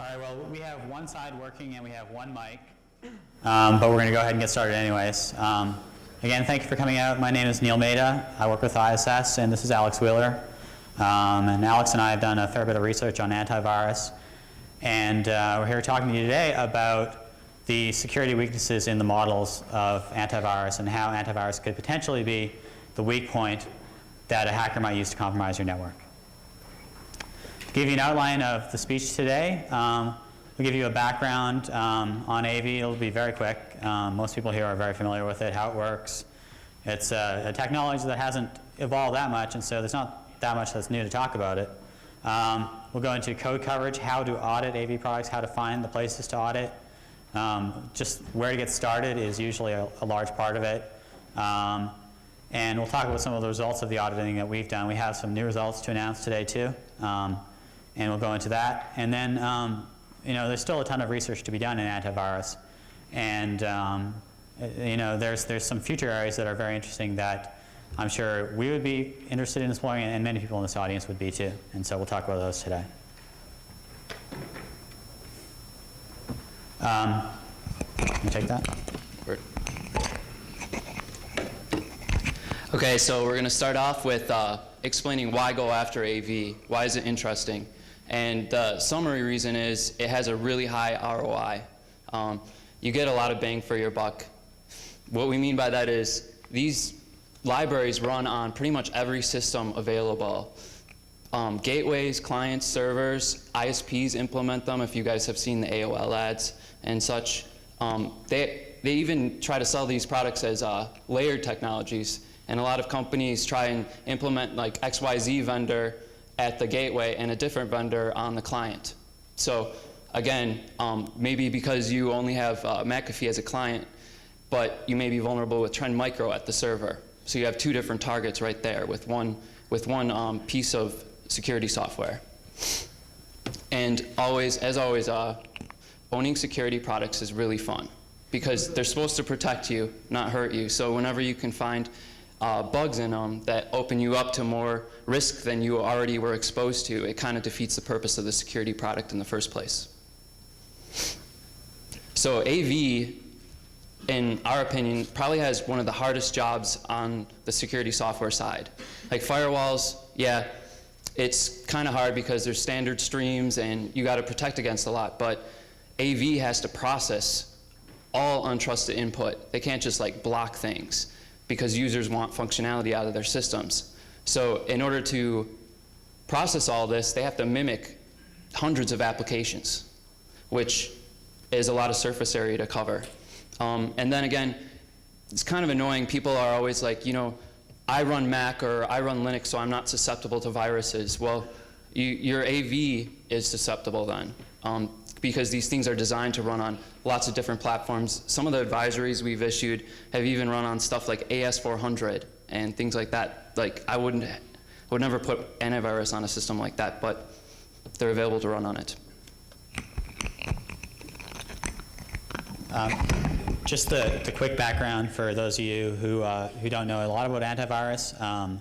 right, well, we have one side working and we have one mic, but we're going to go ahead and get started anyways. Again, thank you for coming out. My name is Neel Mehta. I work with ISS, and this is Alex Wheeler. And Alex and I have done a fair bit of research on antivirus, and we're here talking to you today about the security weaknesses in the models of antivirus and how antivirus could potentially be the weak point that a hacker might use to compromise your network. To give you an outline of the speech today, we'll give you a background on AV. It'll be very quick. Most people here are very familiar with it, how it works. It's a technology that hasn't evolved that much, and so there's not that much that's new to talk about it. We'll go into code coverage, how to audit AV products, how to find the places to audit. Just where to get started is usually a large part of it. And we'll talk about some of the results of the auditing that we've done. We have some new results to announce today too, and we'll go into that. And then there's still a ton of research to be done in antivirus, and there's some future areas that are very interesting that I'm sure we would be interested in exploring, and many people in this audience would be too. And so we'll talk about those today. Can you take that? Okay, so we're going to start off with explaining why go after AV. Why is it interesting? And the summary reason is it has a really high ROI. You get a lot of bang for your buck. What we mean by that is these libraries run on pretty much every system available. Gateways, clients, servers, ISPs implement them, if you guys have seen the AOL ads and such. They even try to sell these products as layered technologies. And a lot of companies try and implement like XYZ vendor at the gateway and a different vendor on the client. So again, maybe because you only have McAfee as a client, but you may be vulnerable with Trend Micro at the server. So you have two different targets right there with one piece of security software. And always, as always, owning security products is really fun because they're supposed to protect you, not hurt you. So whenever you can find bugs in them that open you up to more risk than you already were exposed to, it kind of defeats the purpose of the security product in the first place. So AV, in our opinion, probably has one of the hardest jobs on the security software side. Like firewalls, yeah, it's kind of hard because there's standard streams and you got to protect against a lot, but AV has to process all untrusted input. They can't just like block things, because users want functionality out of their systems. So in order to process all this, they have to mimic hundreds of applications, which is a lot of surface area to cover. And then again, it's kind of annoying. People are always like, I run Mac or I run Linux, so I'm not susceptible to viruses. Well, your AV is susceptible then, because these things are designed to run on lots of different platforms. Some of the advisories we've issued have even run on stuff like AS400 and things like that. Like I would never put antivirus on a system like that, but they're available to run on it. Just the quick background for those of you who don't know a lot about antivirus.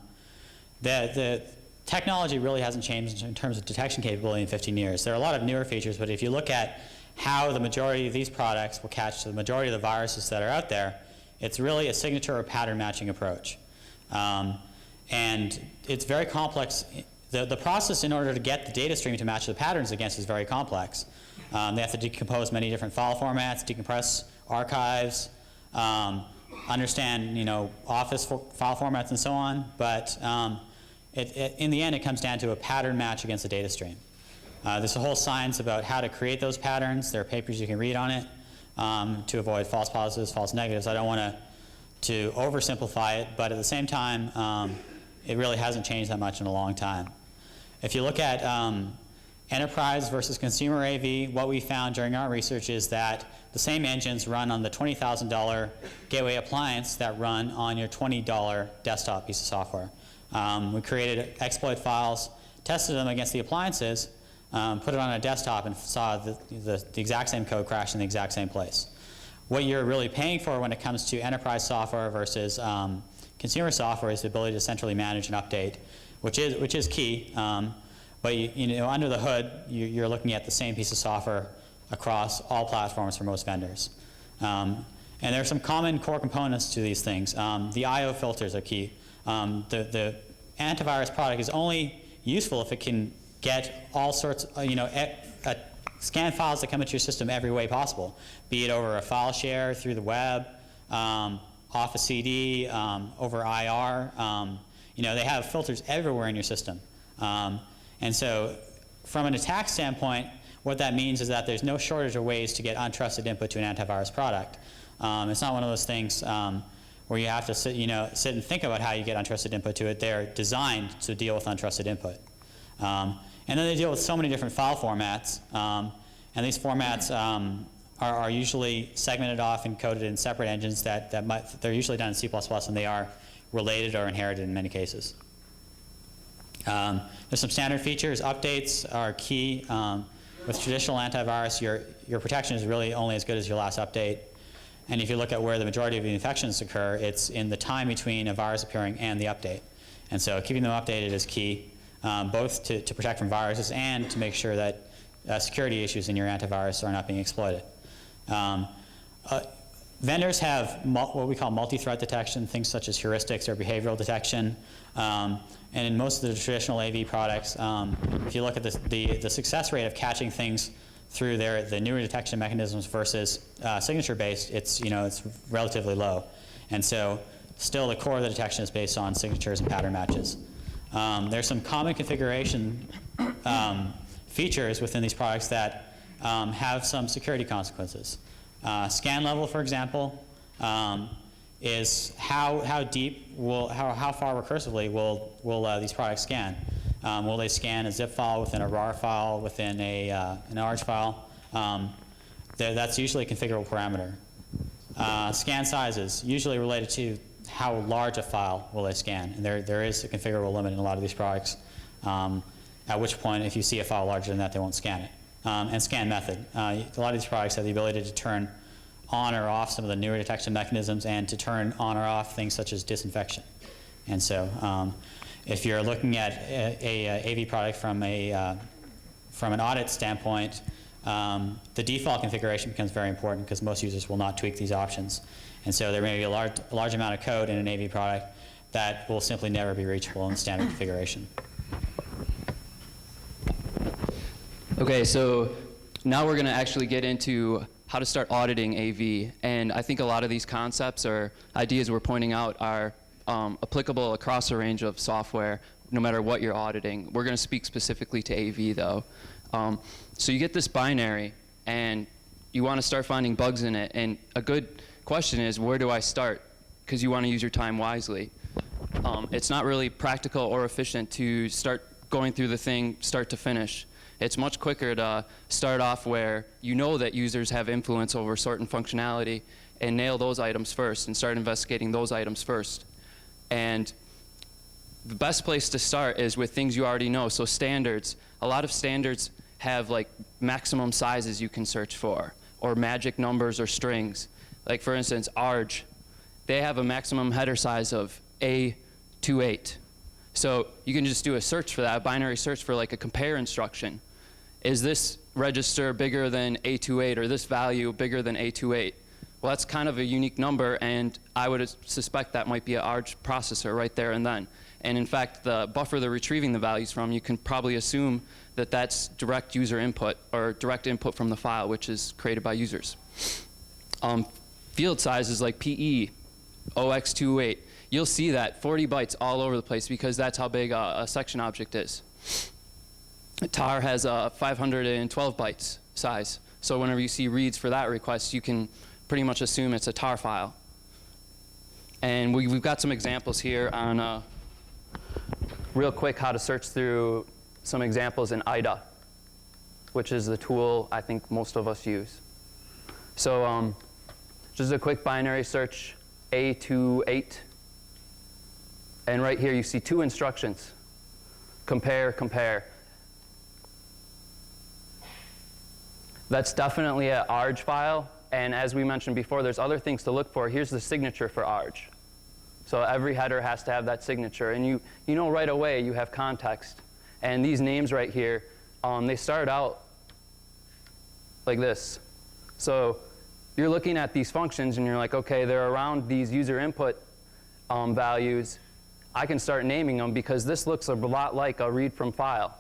The technology really hasn't changed in terms of detection capability in 15 years. There are a lot of newer features, but if you look at how the majority of these products will catch the majority of the viruses that are out there, it's really a signature or pattern matching approach. And it's very complex. The process in order to get the data stream to match the patterns against is very complex. They have to decompose many different file formats, decompress archives, understand Office file formats and so on, but in the end, it comes down to a pattern match against the data stream. There's a whole science about how to create those patterns. There are papers you can read on it to avoid false positives, false negatives. I don't want to oversimplify it, but at the same time, it really hasn't changed that much in a long time. If you look at enterprise versus consumer AV, what we found during our research is that the same engines run on the $20,000 gateway appliance that run on your $20 desktop piece of software. We created exploit files, tested them against the appliances, put it on a desktop, and saw the exact same code crash in the exact same place. What you're really paying for when it comes to enterprise software versus consumer software is the ability to centrally manage and update, which is key. But under the hood, you're looking at the same piece of software across all platforms for most vendors. And there are some common core components to these things. The I/O filters are key. The antivirus product is only useful if it can get all sorts, scan files that come into your system every way possible, be it over a file share, through the web, off a CD, over IR. They have filters everywhere in your system. And so from an attack standpoint, what that means is that there's no shortage of ways to get untrusted input to an antivirus product. It's not one of those things where you have to sit and think about how you get untrusted input to it. They're designed to deal with untrusted input. And then they deal with so many different file formats. And these formats are usually segmented off and coded in separate engines they're usually done in C++, and they are related or inherited in many cases. There's some standard features. Updates are key. With traditional antivirus, your protection is really only as good as your last update. And if you look at where the majority of the infections occur, it's in the time between a virus appearing and the update. And so keeping them updated is key, both to protect from viruses and to make sure that security issues in your antivirus are not being exploited. Vendors have what we call multi-threat detection, things such as heuristics or behavioral detection. And in most of the traditional AV products, if you look at the success rate of catching things through the newer detection mechanisms versus signature-based, it's relatively low. And so still the core of the detection is based on signatures and pattern matches. There's some common configuration features within these products that have some security consequences. Scan level, for example, is how deep how far recursively will these products scan? Will they scan a zip file within a RAR file, within an ARG file? That's usually a configurable parameter. Scan sizes, usually related to how large a file will they scan. And there is a configurable limit in a lot of these products, at which point if you see a file larger than that, they won't scan it. And scan method. A lot of these products have the ability to turn on or off some of the newer detection mechanisms and to turn on or off things such as disinfection. And so if you're looking at a AV product from an audit standpoint, the default configuration becomes very important because most users will not tweak these options. And so there may be a large amount of code in an AV product that will simply never be reachable in standard configuration. Okay, so now we're going to actually get into how to start auditing AV. And I think a lot of these concepts or ideas we're pointing out are applicable across a range of software, no matter what you're auditing. We're going to speak specifically to AV, though. So you get this binary, and you want to start finding bugs in it. And a good question is, where do I start? Because you want to use your time wisely. It's not really practical or efficient to start going through the thing start to finish. It's much quicker to start off where you know that users have influence over certain functionality and nail those items first and start investigating those items first. And the best place to start is with things you already know. So standards, a lot of standards have like maximum sizes you can search for, or magic numbers or strings. Like for instance, ARG, they have a maximum header size of A28. So you can just do a search for that, a binary search for like a compare instruction. Is this register bigger than A28 or this value bigger than A28? Well, that's kind of a unique number, and I would suspect that might be an ARG processor right there and then. And in fact, the buffer they're retrieving the values from, you can probably assume that that's direct user input or direct input from the file, which is created by users. Field sizes like PE, OX28, you'll see that 40 bytes all over the place because that's how big a section object is. tar has a 512 bytes size. So whenever you see reads for that request, you can pretty much assume it's a tar file. And we've got some examples here on real quick how to search through some examples in IDA, which is the tool I think most of us use. So just a quick binary search, A28. And right here you see two instructions, compare, compare. That's definitely an ARG file. And as we mentioned before, there's other things to look for. Here's the signature for ARG. So every header has to have that signature. And you know right away you have context. And these names right here, they start out like this. So you're looking at these functions and you're like, okay, they're around these user input values. I can start naming them because this looks a lot like a read from file.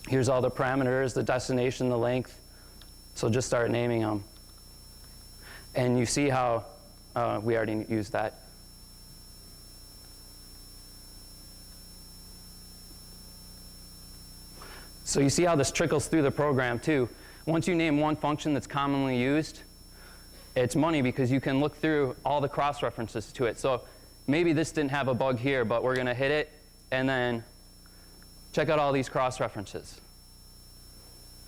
Here's all the parameters, the destination, the length. So just start naming them. And you see how we already used that. So you see how this trickles through the program too. Once you name one function that's commonly used, it's money because you can look through all the cross-references to it. So maybe this didn't have a bug here, but we're going to hit it, and then check out all these cross-references.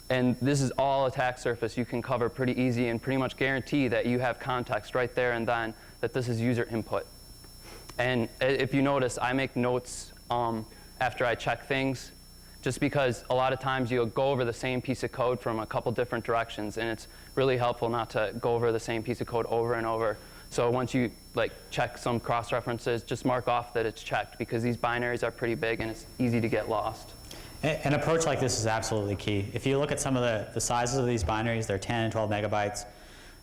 And this is all attack surface you can cover pretty easy and pretty much guarantee that you have context right there and then that this is user input. And if you notice, I make notes after I check things, just because a lot of times you'll go over the same piece of code from a couple different directions, and it's really helpful not to go over the same piece of code over and over. So once you check some cross-references, just mark off that it's checked, because these binaries are pretty big and it's easy to get lost. An approach like this is absolutely key. If you look at some of the sizes of these binaries, they're 10 and 12 megabytes,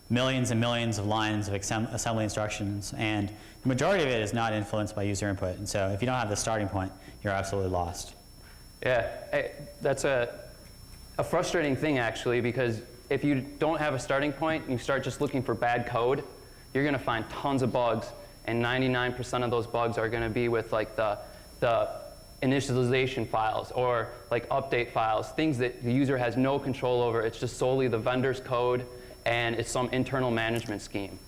millions and millions of lines of assembly instructions, and the majority of it is not influenced by user input. And so if you don't have the starting point, you're absolutely lost. Yeah, that's a frustrating thing actually, because if you don't have a starting point and you start just looking for bad code, you're going to find tons of bugs, and 99% of those bugs are going to be with the initialization files or update files, things that the user has no control over. It's just solely the vendor's code and it's some internal management scheme.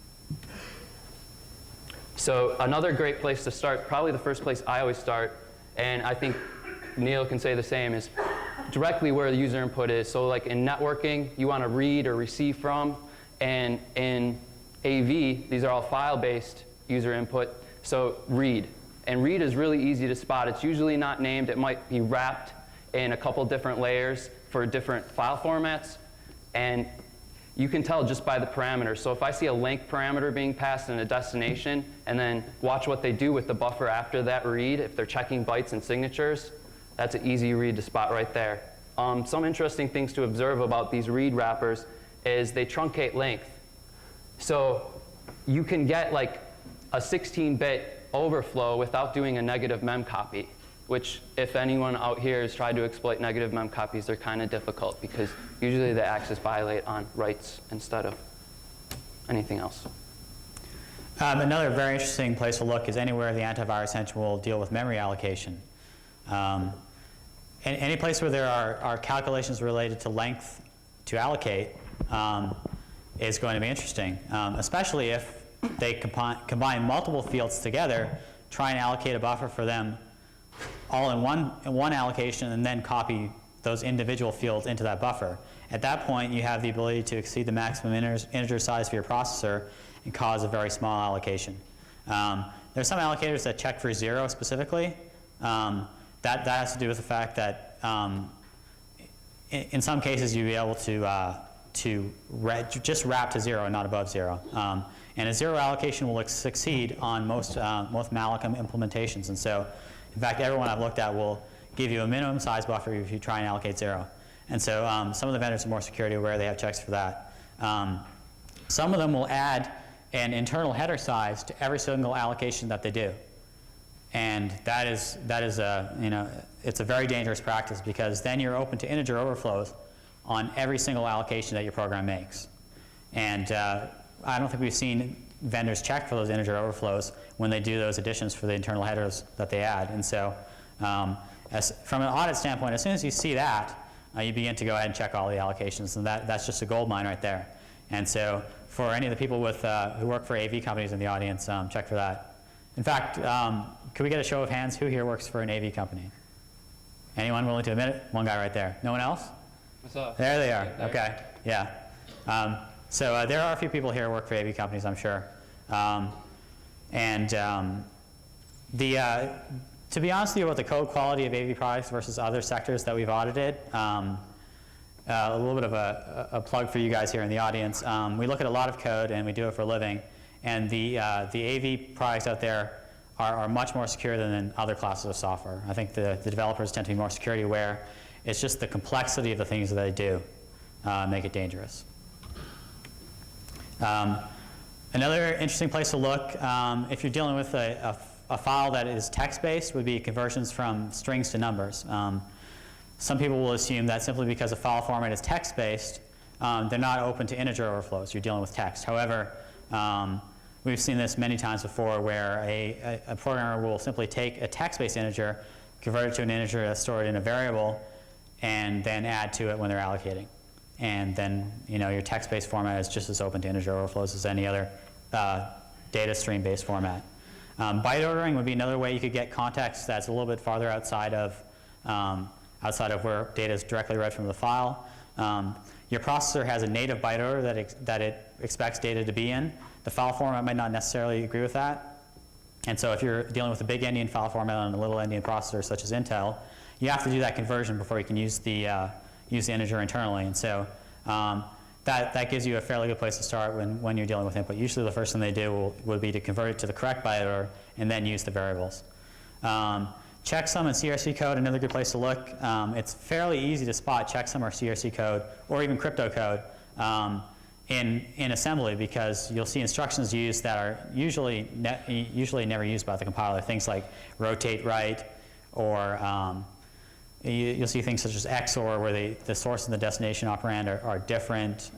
So another great place to start, probably the first place I always start, and I think Neel can say the same, is directly where the user input is. So in networking, you want to read or receive from, and in AV, these are all file-based user input, so read. And read is really easy to spot. It's usually not named. It might be wrapped in a couple different layers for different file formats, and you can tell just by the parameters. So if I see a length parameter being passed in a destination, and then watch what they do with the buffer after that read, if they're checking bytes and signatures, that's an easy read to spot right there. Some interesting things to observe about these read wrappers is they truncate length. So you can get a 16-bit overflow without doing a negative mem copy, which if anyone out here has tried to exploit negative mem copies, they're kind of difficult because usually the access violate on writes instead of anything else. Another very interesting place to look is anywhere the antivirus engine will deal with memory allocation. Any place where there are calculations related to length to allocate is going to be interesting, especially if they combine multiple fields together, try and allocate a buffer for them all in one allocation, and then copy those individual fields into that buffer. At that point, you have the ability to exceed the maximum integer size for your processor and cause a very small allocation. There's some allocators that check for 0 specifically. That has to do with the fact that in some cases you'll be able to just wrap to 0 and not above 0. And a 0 allocation will succeed on most Malcolm implementations. And so, in fact, everyone I've looked at will give you a minimum size buffer if you try and allocate 0. And so some of the vendors are more security aware. They have checks for that. Some of them will add an internal header size to every single allocation that they do. And that is it's a very dangerous practice, because then you're open to integer overflows on every single allocation that your program makes. And I don't think we've seen vendors check for those integer overflows when they do those additions for the internal headers that they add. And so from an audit standpoint, as soon as you see that, you begin to go ahead and check all the allocations, and that's just a gold mine right there. And so for any of the people who work for AV companies in the audience, check for that. In fact, could we get a show of hands? Who here works for an AV company? Anyone willing to admit it? One guy right there. No one else? What's up? There they are. Okay. Yeah. So there are a few people here who work for AV companies, I'm sure. To be honest with you about the code quality of AV products versus other sectors that we've audited, a little bit of a plug for you guys here in the audience. We look at a lot of code, and we do it for a living. And the AV products out there are much more secure than other classes of software. I think the developers tend to be more security aware. It's just the complexity of the things that they do make it dangerous. Another interesting place to look, if you're dealing with a file that is text-based, would be conversions from strings to numbers. Some people will assume that simply because a file format is text-based, they're not open to integer overflows. You're dealing with text. However, we've seen this many times before where a programmer will simply take a text-based integer, convert it to an integer that's stored in a variable, and then add to it when they're allocating. And then your text-based format is just as open to integer overflows as any other data stream-based format. Byte ordering would be another way you could get context that's a little bit farther outside of where data is directly read from the file. Your processor has a native byte order that it expects data to be in. The file format might not necessarily agree with that. And so if you're dealing with a big endian file format on a little endian processor such as Intel, you have to do that conversion before you can use the integer internally. And so that gives you a fairly good place to start when you're dealing with input. Usually the first thing they do would be to convert it to the correct byte order and then use the variables. Checksum and CRC code, another good place to look. It's fairly easy to spot checksum or CRC code or even crypto code in assembly, because you'll see instructions used that are usually never used by the compiler. Things like rotate right, or you'll see things such as XOR, where the source and the destination operand are different.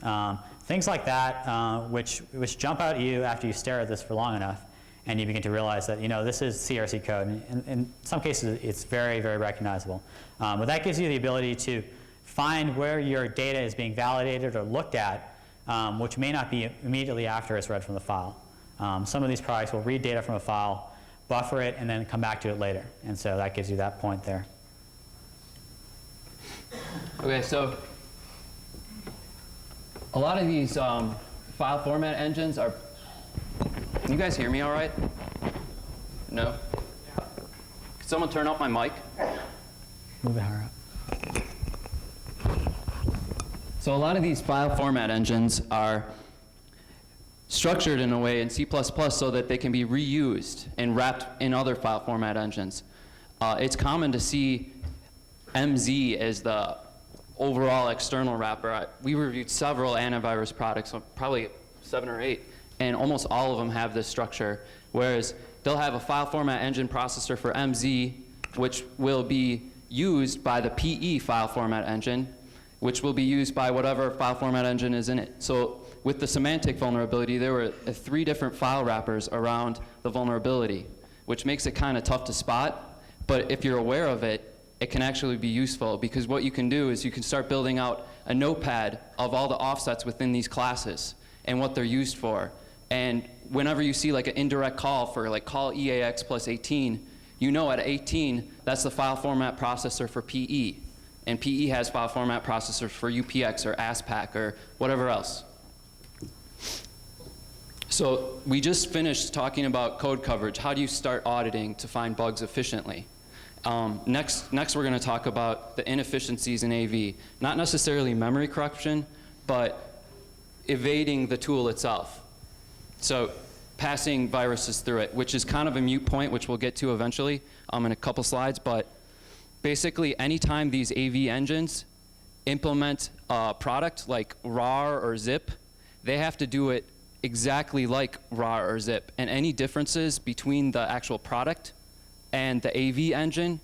Things like that, which jump out at you after you stare at this for long enough, and you begin to realize that this is CRC code. And in some cases, it's very, very recognizable. But that gives you the ability to find where your data is being validated or looked at, which may not be immediately after it's read from the file. Some of these products will read data from a file, buffer it, and then come back to it later. And so that gives you that point there. Okay, so a lot of these file format engines are. Can you guys hear me all right? No? Could someone turn up my mic? Move it higher up. So a lot of these file format engines are structured in a way in C++ so that they can be reused and wrapped in other file format engines. It's common to see MZ as the overall external wrapper. We reviewed several antivirus products, probably 7 or 8, and almost all of them have this structure, whereas they'll have a file format engine processor for MZ, which will be used by the PE file format engine, which will be used by whatever file format engine is in it. So with the semantic vulnerability, there were 3 different file wrappers around the vulnerability, which makes it kind of tough to spot. But if you're aware of it, it can actually be useful, because what you can do is you can start building out a notepad of all the offsets within these classes and what they're used for. And whenever you see like an indirect call for like call EAX plus 18, at 18, that's the file format processor for PE. And PE has file format processors for UPX or ASPAC or whatever else. So we just finished talking about code coverage. How do you start auditing to find bugs efficiently? Next we're going to talk about the inefficiencies in AV. Not necessarily memory corruption, but evading the tool itself. So passing viruses through it, which is kind of a moot point, which we'll get to eventually in a couple slides. But basically, anytime these AV engines implement a product like RAR or ZIP, they have to do it exactly like RAR or ZIP. And any differences between the actual product and the AV engine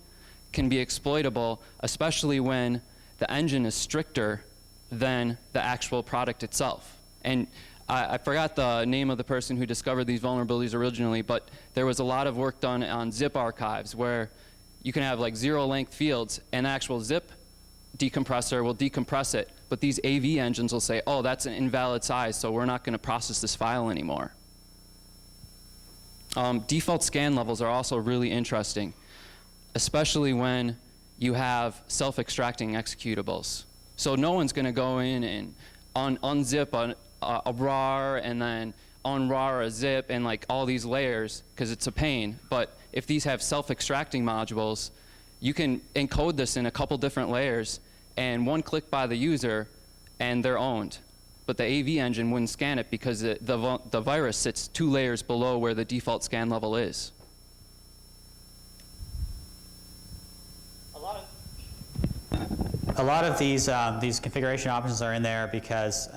can be exploitable, especially when the engine is stricter than the actual product itself. And I forgot the name of the person who discovered these vulnerabilities originally, but there was a lot of work done on zip archives where you can have like 0-length fields, and the actual zip decompressor will decompress it, but these AV engines will say, oh, that's an invalid size, so we're not going to process this file anymore. Default scan levels are also really interesting, especially when you have self-extracting executables. So no one's going to go in and unzip a RAR and then unRAR a zip and like all these layers, because it's a pain. But if these have self-extracting modules, you can encode this in a couple different layers, and one click by the user, and they're owned. But the AV engine wouldn't scan it because the virus sits 2 layers below where the default scan level is. a lot of these configuration options are in there because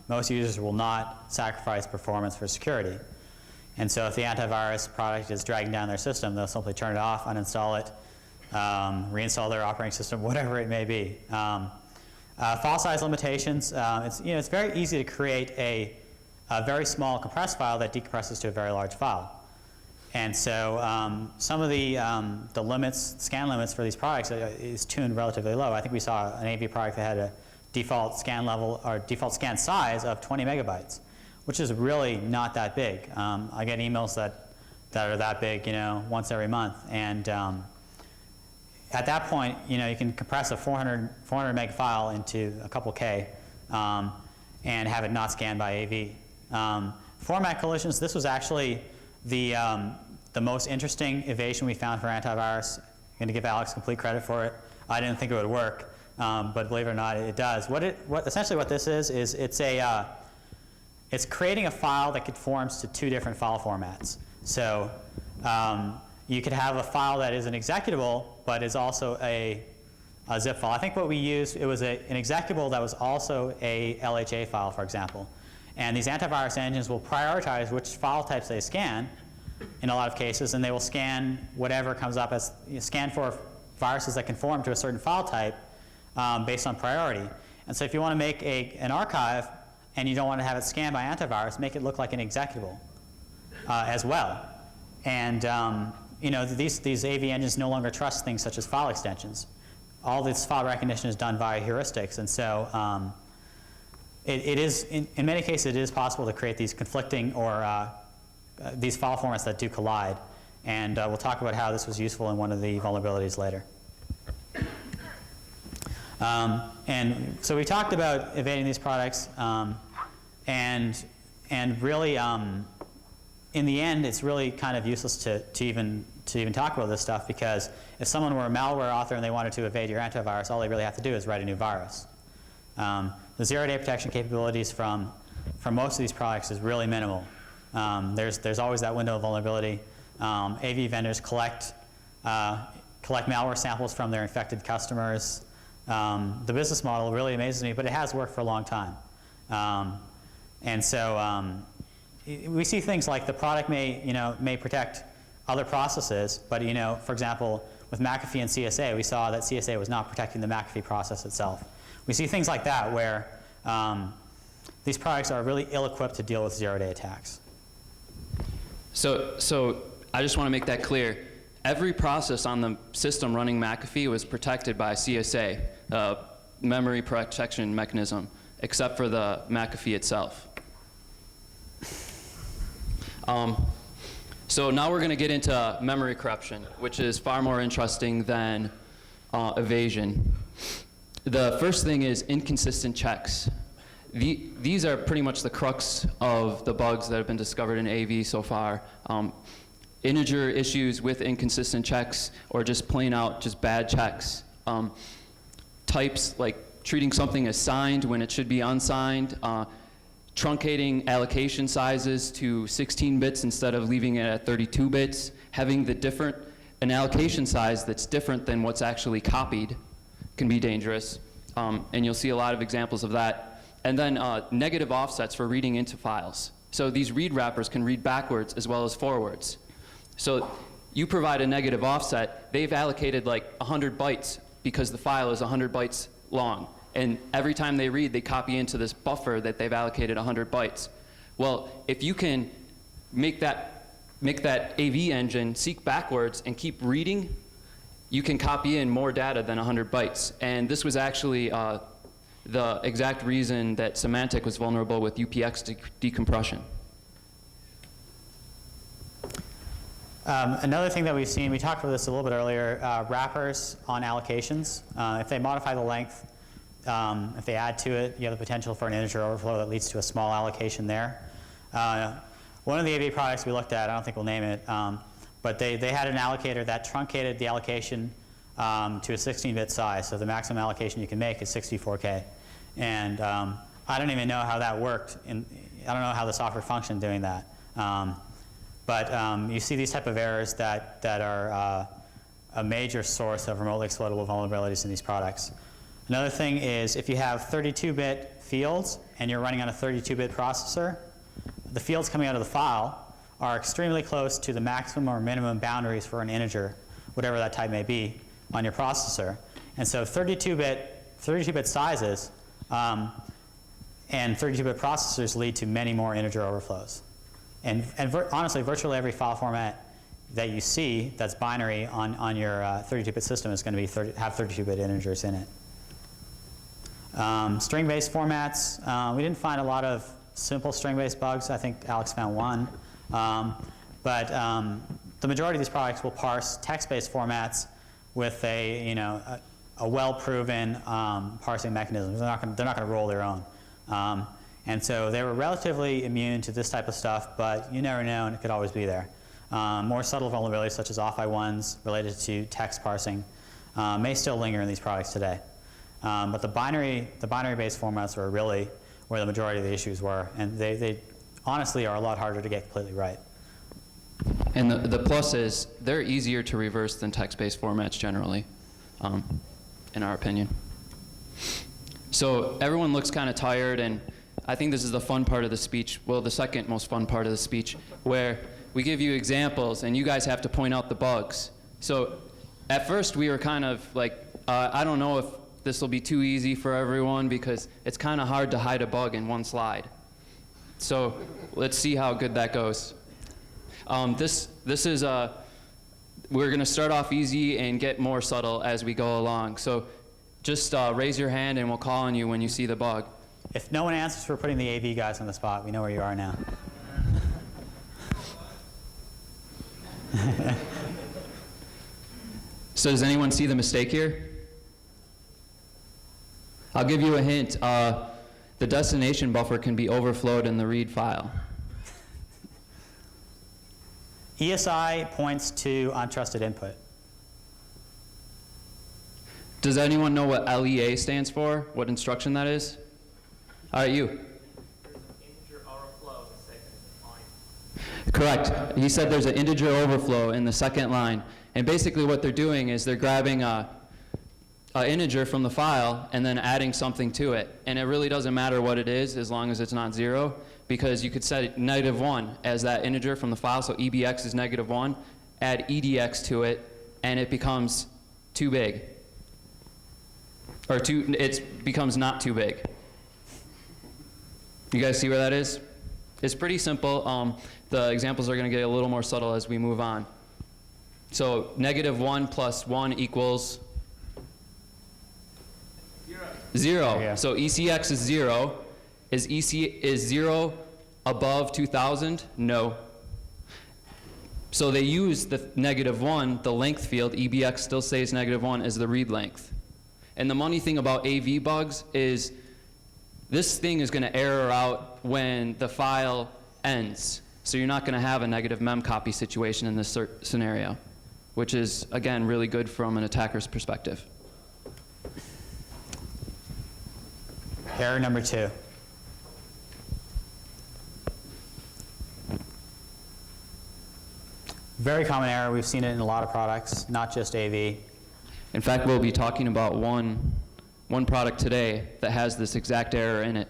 most users will not sacrifice performance for security. And so if the antivirus product is dragging down their system, they'll simply turn it off, uninstall it, reinstall their operating system, whatever it may be. File size limitations, it's very easy to create a very small compressed file that decompresses to a very large file. And so some of the limits, scan limits for these products is tuned relatively low. I think we saw an AV product that had a default scan level or default scan size of 20 megabytes, which is really not that big. I get emails that are that big, once every month. And at that point, you can compress a 400 meg file into a couple K and have it not scanned by AV. Format collisions, this was actually the most interesting evasion we found for antivirus. I'm going to give Alex complete credit for it. I didn't think it would work, but believe it or not, it does. Essentially what this is it's creating a file that conforms to two different file formats. So you could have a file that is an executable, but is also a zip file. I think what we used, it was an executable that was also a LHA file, for example. And these antivirus engines will prioritize which file types they scan in a lot of cases, and they will scan whatever comes up as scan for viruses that conform to a certain file type based on priority. And so if you want to make an archive and you don't want to have it scanned by antivirus, make it look like an executable as well. And these AV engines no longer trust things such as file extensions. All this file recognition is done via heuristics, and so it is, in many cases, it is possible to create these conflicting or these file formats that do collide. And we'll talk about how this was useful in one of the vulnerabilities later. And so we talked about evading these products, and really, in the end, it's really kind of useless to even talk about this stuff, because if someone were a malware author and they wanted to evade your antivirus, all they really have to do is write a new virus. The zero-day protection capabilities from most of these products is really minimal. There's always that window of vulnerability. AV vendors collect malware samples from their infected customers. The business model really amazes me, but it has worked for a long time. And so we see things like the product may protect other processes, but for example, with McAfee and CSA, we saw that CSA was not protecting the McAfee process itself. We see things like that where these products are really ill-equipped to deal with zero-day attacks. So I just want to make that clear. Every process on the system running McAfee was protected by CSA, memory protection mechanism, except for the McAfee itself. So now we're going to get into memory corruption, which is far more interesting than evasion. The first thing is inconsistent checks. These are pretty much the crux of the bugs that have been discovered in AV so far. Integer issues with inconsistent checks, or just plain out just bad checks. Types like treating something as signed when it should be unsigned. Truncating allocation sizes to 16 bits instead of leaving it at 32 bits. Having an allocation size that's different than what's actually copied can be dangerous. And you'll see a lot of examples of that. And then negative offsets for reading into files. So these read wrappers can read backwards as well as forwards. So you provide a negative offset, they've allocated like 100 bytes because the file is 100 bytes long. And every time they read, they copy into this buffer that they've allocated 100 bytes. Well, if you can make that AV engine seek backwards and keep reading, you can copy in more data than 100 bytes. And this was actually the exact reason that Symantec was vulnerable with UPX decompression. Another thing that we've seen, we talked about this a little bit earlier, wrappers on allocations. If they modify the length, if they add to it, you have the potential for an integer overflow that leads to a small allocation there. One of the AV products we looked at, I don't think we'll name it, but they had an allocator that truncated the allocation to a 16-bit size. So the maximum allocation you can make is 64K. And I don't even know how that worked. I don't know how the software functioned doing that. But you see these type of errors that are a major source of remotely exploitable vulnerabilities in these products. Another thing is if you have 32-bit fields and you're running on a 32-bit processor, the fields coming out of the file are extremely close to the maximum or minimum boundaries for an integer, whatever that type may be, on your processor. And so 32-bit sizes and 32-bit processors lead to many more integer overflows. And honestly, virtually every file format that you see that's binary on your 32-bit system is going to have 32-bit integers in it. String-based formats, we didn't find a lot of simple string-based bugs. I think Alex found one. But the majority of these products will parse text-based formats with a well-proven parsing mechanism. They're not going to roll their own. And so they were relatively immune to this type of stuff, but you never know, and it could always be there. More subtle vulnerabilities, such as off-by-ones related to text parsing, may still linger in these products today. But the binary-based formats are really where the majority of the issues were, and they honestly are a lot harder to get completely right. And the plus is they're easier to reverse than text-based formats generally, in our opinion. So everyone looks kind of tired, and I think this is the fun part of the speech, well, the second most fun part of the speech, where we give you examples and you guys have to point out the bugs. So at first we were kind of like, I don't know if this will be too easy for everyone because it's kind of hard to hide a bug in one slide. So let's see how good that goes. This is, we're going to start off easy and get more subtle as we go along. So just raise your hand and we'll call on you when you see the bug. If no one answers, we're putting the AV guys on the spot. We know where you are now. So does anyone see the mistake here? I'll give you a hint. The destination buffer can be overflowed in the read file. ESI points to untrusted input. Does anyone know what LEA stands for? What instruction that is? All right, you. There's an integer overflow in the second line. Correct. He said there's an integer overflow in the second line. And basically what they're doing is they're grabbing an integer from the file and then adding something to it. And it really doesn't matter what it is as long as it's not 0, because you could set it -1 as that integer from the file. So EBX is -1. Add EDX to it, and it becomes too big. Or it becomes not too big. You guys see where that is? It's pretty simple. The examples are going to get a little more subtle as we move on. So -1 plus 1 equals 0. Yeah. So ECX is 0. Is 0 above 2000? No. So they use the -1, the length field. EBX still stays -1 as the read length. And the funny thing about AV bugs is this thing is going to error out when the file ends. So you're not going to have a negative memcopy situation in this scenario, which is, again, really good from an attacker's perspective. Error number 2. Very common error. We've seen it in a lot of products, not just AV. In fact, we'll be talking about one product today that has this exact error in it.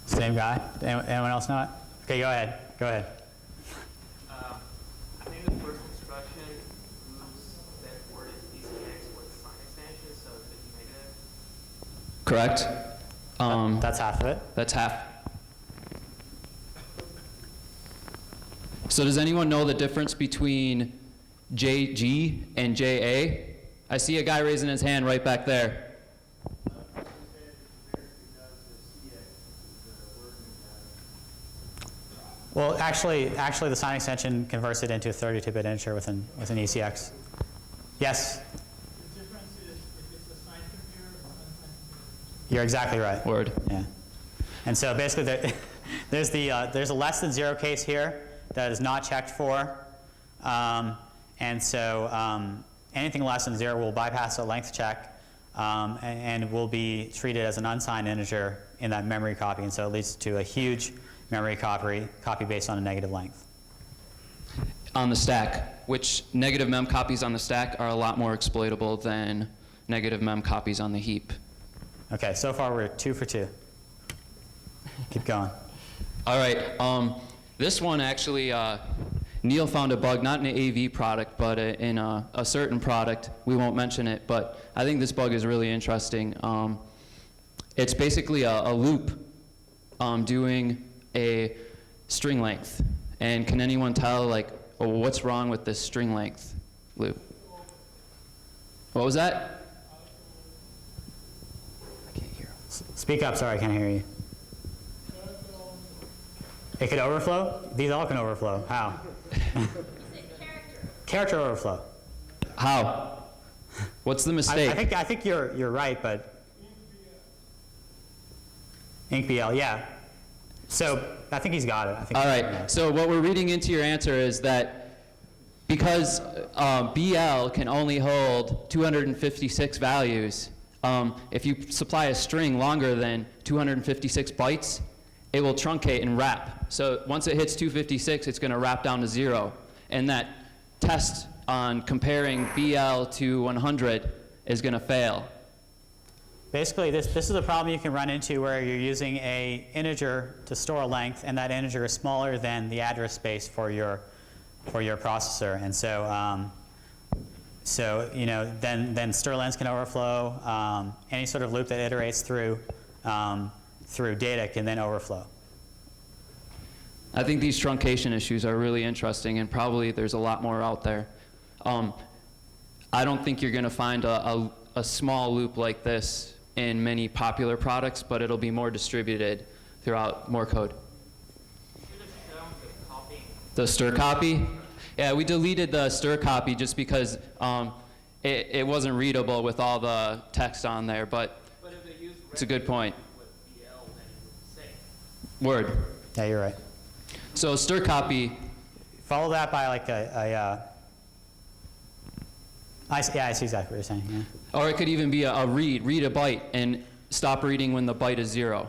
Same guy? Anyone else know it? Okay, go ahead. Go ahead. I think the first instruction moves that word into ECX with sign extension, so it could be negative. Correct? That's half of it. That's half. So does anyone know the difference between JG and JA? I see a guy raising his hand right back there. Well, actually, the sign extension converts it into a 32-bit integer with an ECX. Yes? The difference is if it's a signed computer or unsigned computer. You're exactly right. Word. Yeah. And so basically, there's a less than 0 case here that is not checked for. And so anything less than 0 will bypass a length check and will be treated as an unsigned integer in that memory copy. And so it leads to a huge memory copy based on a negative length. on the stack, which negative mem copies on the stack are a lot more exploitable than negative mem copies on the heap. Okay, so far we're 2 for 2. Keep going. All right, this one actually, Neel found a bug, not in an AV product, but in a certain product. We won't mention it, but I think this bug is really interesting. It's basically a loop doing a string length. And can anyone tell, like, what's wrong with this string length loop? What was that? I can't hear. Speak up, sorry, I can't hear you. It could overflow? These all can overflow. How? Character overflow. How? What's the mistake? I think you're right, but ink BL, yeah. So I think he's got it. I think All right. So what we're reading into your answer is that because BL can only hold 256 values, if you supply a string longer than 256 bytes, it will truncate and wrap. So once it hits 256, it's going to wrap down to 0. And that test on comparing BL to 100 is going to fail. Basically, this is a problem you can run into where you're using an integer to store a length, and that integer is smaller than the address space for your processor. And so you know, then strlens can overflow. Any sort of loop that iterates through data can then overflow. I think these truncation issues are really interesting, and probably there's a lot more out there. I don't think you're going to find a small loop like this in many popular products, but it'll be more distributed throughout more code. The stir copy? Yeah, we deleted the stir copy just because it wasn't readable with all the text on there, but it's a good point. Word. Yeah, you're right. So stir copy. Follow that by like I see exactly what you're saying. Yeah. Or it could even be a read a byte and stop reading when the byte is 0.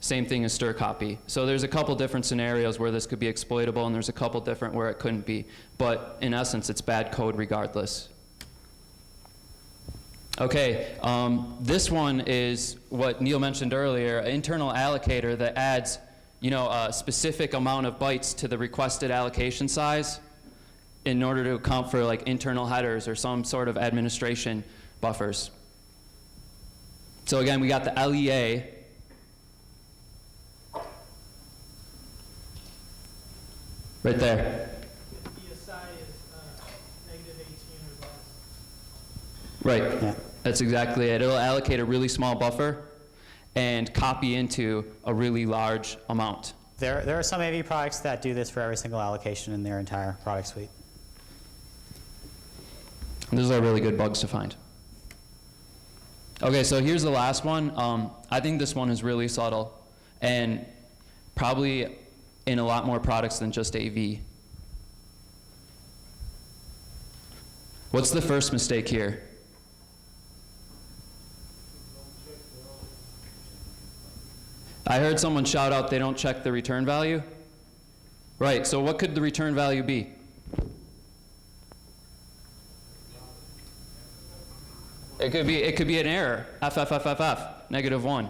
Same thing as stir copy. So there's a couple different scenarios where this could be exploitable, and there's a couple different where it couldn't be. But in essence, it's bad code regardless. Okay, this one is what Neel mentioned earlier, an internal allocator that adds, you know, a specific amount of bytes to the requested allocation size in order to account for like internal headers or some sort of administration buffers. So again, we got the LEA. Right there. The ESI is negative 18 or less. Right. Yeah. That's exactly it. It'll allocate a really small buffer and copy into a really large amount. There are some AV products that do this for every single allocation in their entire product suite. Those are really good bugs to find. Okay, so here's the last one. I think this one is really subtle and probably in a lot more products than just AV. What's the first mistake here? I heard someone shout out they don't check the return value. Right, so what could the return value be? It could be an error, FFFFF, -1.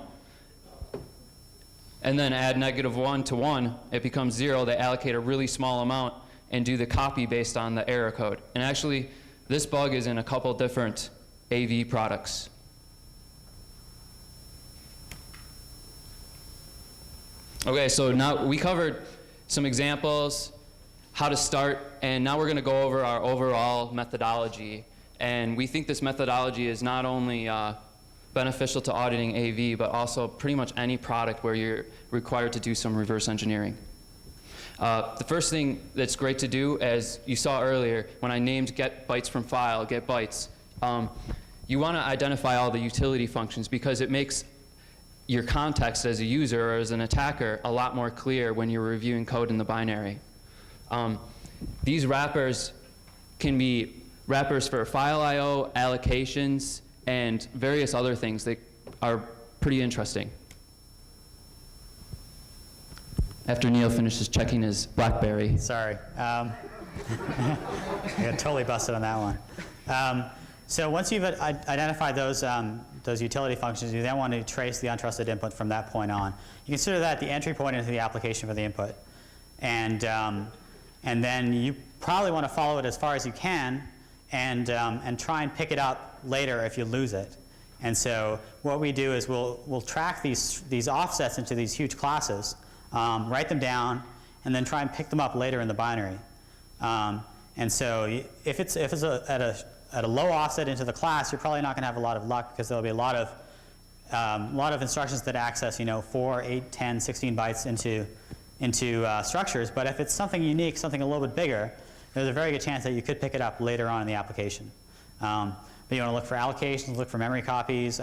And then add -1 to 1, it becomes 0. They allocate a really small amount and do the copy based on the error code. And actually, this bug is in a couple different AV products. Okay, so now we covered some examples, how to start, and now we're going to go over our overall methodology. And we think this methodology is not only beneficial to auditing AV, but also pretty much any product where you're required to do some reverse engineering. The first thing that's great to do, as you saw earlier, when I named get bytes from file, get bytes, you want to identify all the utility functions because it makes your context as a user or as an attacker a lot more clear when you're reviewing code in the binary. These wrappers can be wrappers for file I/O, allocations, and various other things that are pretty interesting. After Neel finishes checking his BlackBerry. Sorry. I got totally busted on that one. So once you've identified those utility functions, you then want to trace the untrusted input from that point on. You consider that the entry point into the application for the input. And then you probably want to follow it as far as you can and try and pick it up later if you lose it. And so what we do is we'll track these offsets into these huge classes, write them down, and then try and pick them up later in the binary. And so if it's at a low offset into the class, you're probably not going to have a lot of luck because there'll be a lot of instructions that access 4, 8, 10, 16 bytes into structures. But if it's something unique, something a little bit bigger, there's a very good chance that you could pick it up later on in the application. But you want to look for allocations, look for memory copies,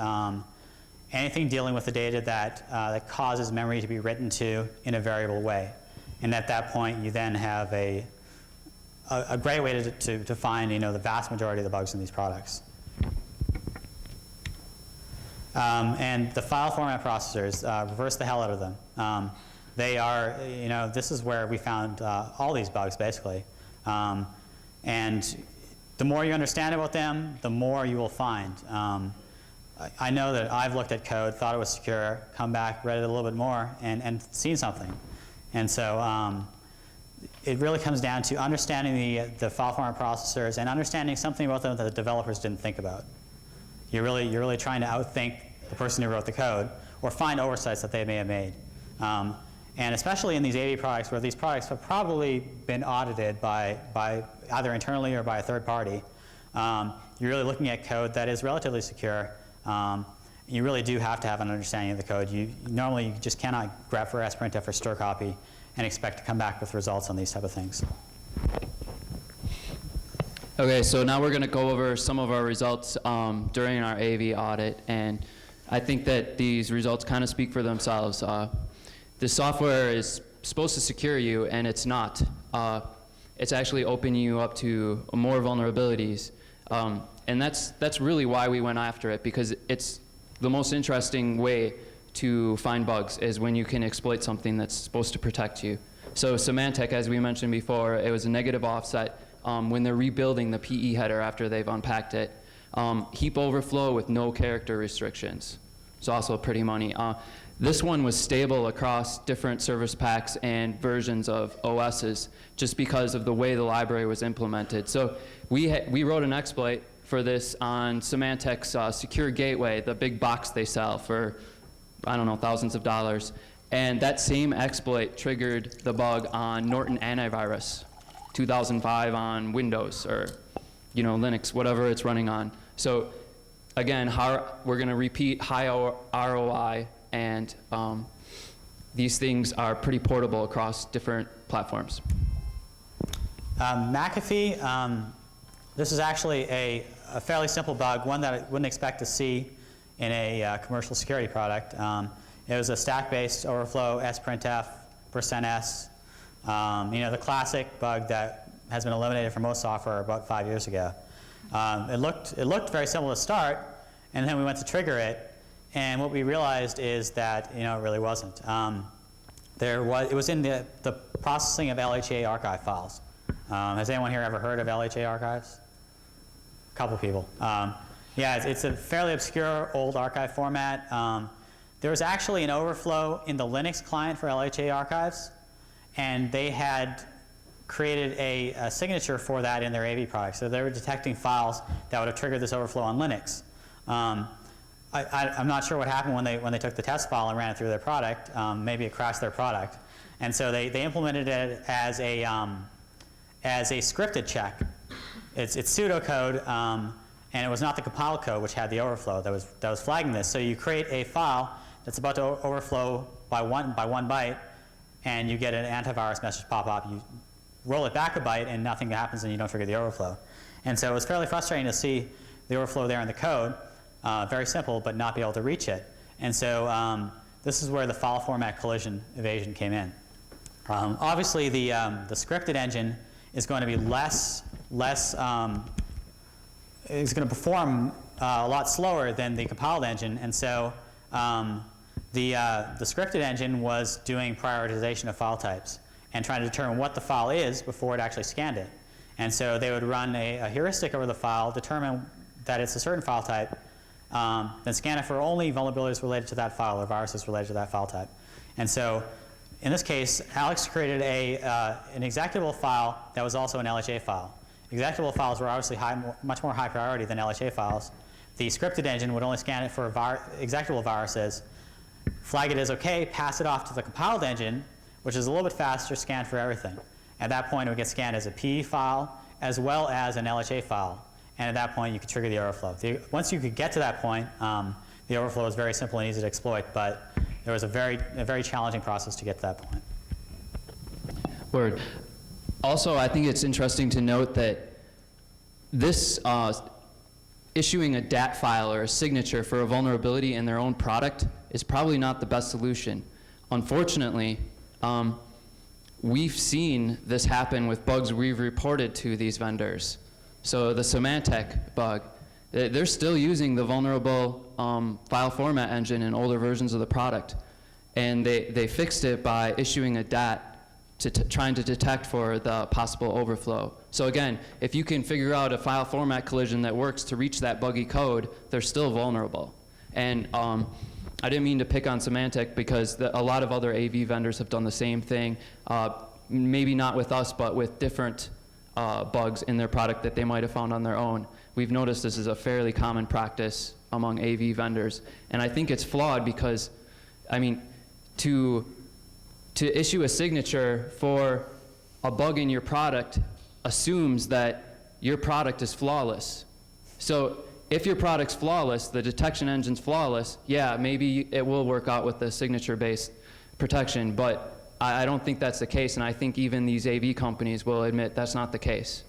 anything dealing with the data that causes memory to be written to in a variable way. And at that point, you then have a great way to find the vast majority of the bugs in these products. And the file format processors, reverse the hell out of them. They are, this is where we found all these bugs basically. And the more you understand about them, the more you will find. I know that I've looked at code, thought it was secure, come back, read it a little bit more, and seen something. And so it really comes down to understanding the file format processors and understanding something about them that the developers didn't think about. You're really trying to outthink the person who wrote the code or find oversights that they may have made. And especially in these AV products where these products have probably been audited by either internally or by a third party, you're really looking at code that is relatively secure. You really do have to have an understanding of the code. Normally you just cannot grab for sprintf or store copy and expect to come back with results on these type of things. Okay, so now we're going to go over some of our results during our AV audit, and I think that these results kind of speak for themselves. The software is supposed to secure you, and it's not. It's actually opening you up to more vulnerabilities, and that's really why we went after it, because it's the most interesting way to find bugs is when you can exploit something that's supposed to protect you. So Symantec, as we mentioned before, it was a negative offset when they're rebuilding the PE header after they've unpacked it. Heap overflow with no character restrictions. It's also pretty money. This one was stable across different service packs and versions of OSs just because of the way the library was implemented. So we wrote an exploit for this on Symantec's secure gateway, the big box they sell for, I don't know, thousands of dollars. And that same exploit triggered the bug on Norton Antivirus 2005 on Windows or Linux, whatever it's running on. So again, we're going to repeat high ROI, and these things are pretty portable across different platforms. McAfee, this is actually a fairly simple bug, one that I wouldn't expect to see in a commercial security product. It was a stack-based overflow sprintf %s. The classic bug that has been eliminated from most software about 5 years ago. It looked very simple to start, and then we went to trigger it, and what we realized is that it really wasn't. It was in the processing of LHA archive files. Has anyone here ever heard of LHA archives? A couple people. Yeah, it's a fairly obscure old archive format. There was actually an overflow in the Linux client for LHA archives, and they had created a signature for that in their AV product. So they were detecting files that would have triggered this overflow on Linux. I'm not sure what happened when they took the test file and ran it through their product. Maybe it crashed their product. And so they implemented it as a scripted check. It's pseudocode, and it was not the compile code which had the overflow that was flagging this. So you create a file that's about to overflow by one byte, and you get an antivirus message pop up. You roll it back a byte, and nothing happens, and you don't trigger the overflow. And so it was fairly frustrating to see the overflow there in the code, very simple, but not be able to reach it. And so this is where the file format collision evasion came in. Obviously, the scripted engine is going to be is going to perform a lot slower than the compiled engine, and so the scripted engine was doing prioritization of file types and trying to determine what the file is before it actually scanned it. And so they would run a heuristic over the file, determine that it's a certain file type, then scan it for only vulnerabilities related to that file or viruses related to that file type. And so in this case, Alex created an executable file that was also an LHA file. Executable files were obviously much more high priority than LHA files. The scripted engine would only scan it for executable viruses, flag it as OK, pass it off to the compiled engine, which is a little bit faster, scan for everything. At that point, it would get scanned as a PE file as well as an LHA file. And at that point, you could trigger the overflow. Once you could get to that point, the overflow was very simple and easy to exploit, but it was a very challenging process to get to that point. Word. Also, I think it's interesting to note that this issuing a DAT file or a signature for a vulnerability in their own product is probably not the best solution. Unfortunately, we've seen this happen with bugs we've reported to these vendors. So the Symantec bug, they're still using the vulnerable file format engine in older versions of the product. And they fixed it by issuing a DAT to trying to detect for the possible overflow. So again, if you can figure out a file format collision that works to reach that buggy code, they're still vulnerable. And I didn't mean to pick on Symantec because a lot of other AV vendors have done the same thing, maybe not with us, but with different bugs in their product that they might have found on their own. We've noticed this is a fairly common practice among AV vendors. And I think it's flawed because, I mean, to issue a signature for a bug in your product assumes that your product is flawless. So if your product's flawless, the detection engine's flawless, yeah, maybe it will work out with the signature-based protection, but I don't think that's the case, and I think even these AV companies will admit that's not the case.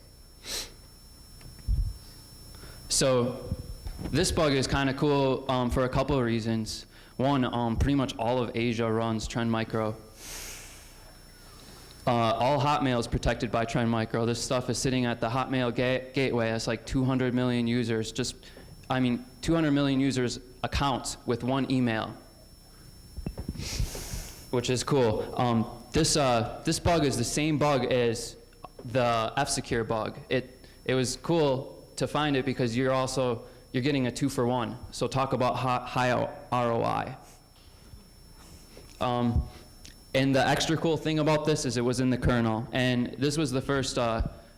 So this bug is kind of cool for a couple of reasons. One, pretty much all of Asia runs Trend Micro. All Hotmail is protected by Trend Micro. This stuff is sitting at the Hotmail gateway. That's like 200 million users. 200 million users accounts with one email, which is cool. This bug is the same bug as the F-Secure bug. It was cool to find it because you're getting a 2-for-1. So talk about high ROI. And the extra cool thing about this is it was in the kernel. And this was the first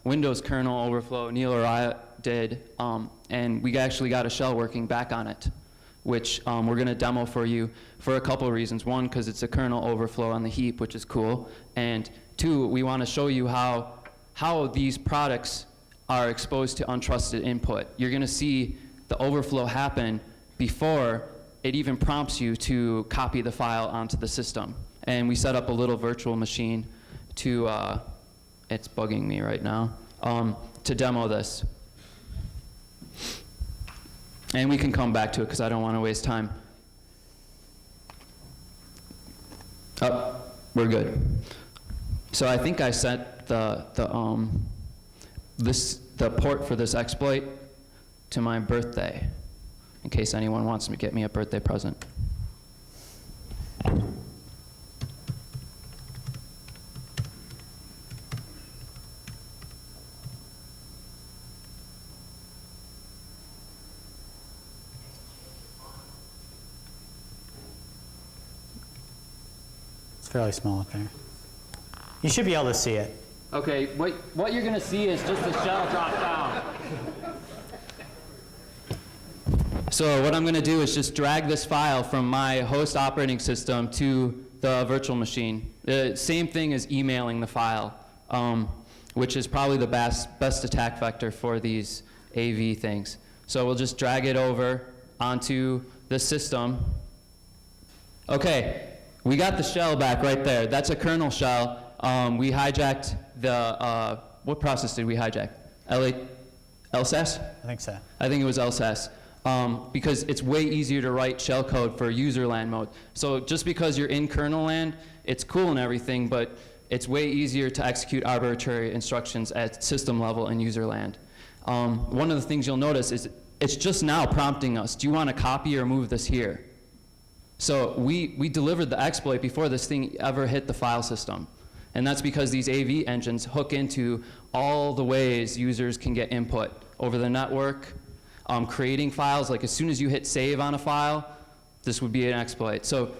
Windows kernel overflow Neel or I did. And we actually got a shell working back on it, which we're going to demo for you for a couple of reasons. One, because it's a kernel overflow on the heap, which is cool. And two, we want to show you how these products are exposed to untrusted input. You're going to see the overflow happen before it even prompts you to copy the file onto the system. And we set up a little virtual machine to, it's bugging me right now, to demo this. And we can come back to it because I don't want to waste time. Oh, we're good. So I think I set the port for this exploit to my birthday, in case anyone wants to get me a birthday present. Fairly small up there. You should be able to see it. Okay, what you're going to see is just the shell drop down. So what I'm going to do is just drag this file from my host operating system to the virtual machine. The same thing as emailing the file, which is probably the best attack vector for these AV things. So we'll just drag it over onto the system. Okay. We got the shell back right there. That's a kernel shell. We hijacked the, what process did we hijack? LSAS? I think so. I think it was LSAS. Because it's way easier to write shell code for user land mode. So just because you're in kernel land, it's cool and everything, but it's way easier to execute arbitrary instructions at system level in user land. One of the things you'll notice is it's just now prompting us, do you want to copy or move this here? So we delivered the exploit before this thing ever hit the file system. And that's because these AV engines hook into all the ways users can get input over the network, creating files. Like as soon as you hit save on a file, this would be an exploit. So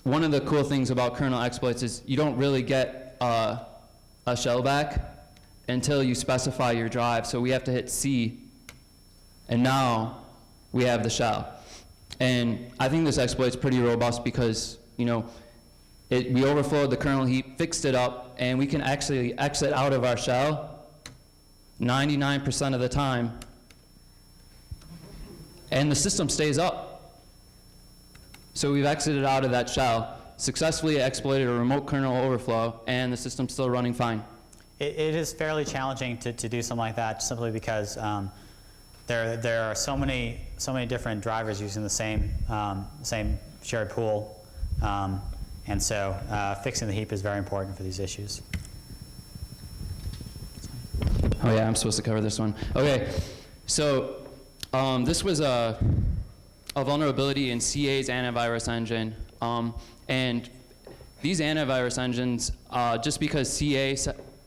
one of the cool things about kernel exploits is you don't really get a shell back until you specify your drive. So we have to hit C, and now we have the shell. And I think this exploit's pretty robust because, you know, we overflowed the kernel heap, fixed it up, and we can actually exit out of our shell 99% of the time, and the system stays up. So we've exited out of that shell, successfully exploited a remote kernel overflow, and the system's still running fine. It is fairly challenging to do something like that, simply because there are so many different drivers using the same shared pool, and so fixing the heap is very important for these issues. Oh yeah, I'm supposed to cover this one. Okay, so this was a vulnerability in CA's antivirus engine, and these antivirus engines, just because CA